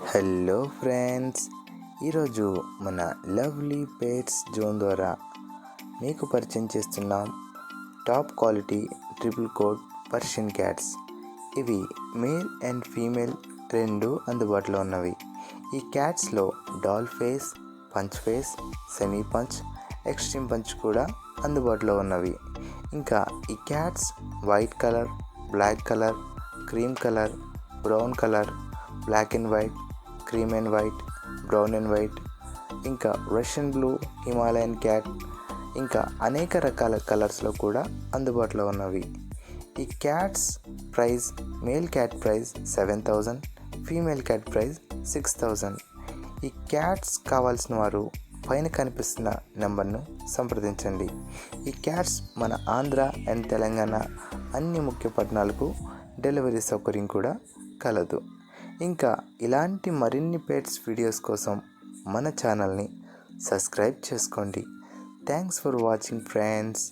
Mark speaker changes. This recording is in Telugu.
Speaker 1: హలో ఫ్రెండ్స్, ఈరోజు మన లవ్లీ పెట్స్ జోన్ ద్వారా మీకు పరిచయం చేస్తున్నాం top quality triple coat Persian cats. ఇవి మేల్ అండ్ ఫీమేల్ రెండు అందుబాటులో ఉన్నవి. ఈ క్యాట్స్లో doll face, punch face, semi punch, extreme punch కూడా అందుబాటులో ఉన్నవి. ఇంకా ఈ cats white colour, black colour, cream colour, brown colour, black and white, cream and white, brown and white, ఇంకా రష్యన్ బ్లూ, హిమాలయన్ క్యాట్, ఇంకా అనేక రకాల కలర్స్లో కూడా అందుబాటులో ఉన్నవి. ఈ cats price, male cat price 7,000, female cat price 6,000. ఈ క్యాట్స్ కావాల్సిన వారు పైన కనిపిస్తున్న నెంబర్ను సంప్రదించండి. ఈ క్యాట్స్ మన ఆంధ్ర అండ్ తెలంగాణ అన్ని ముఖ్య పట్టణాలకు డెలివరీ సౌకర్యం కూడా కలదు. ఇంకా ఇలాంటి మరిన్ని పెట్స్ వీడియోస్ కోసం మన ఛానల్ని సబ్స్క్రైబ్ చేసుకోండి. Thanks for watching friends.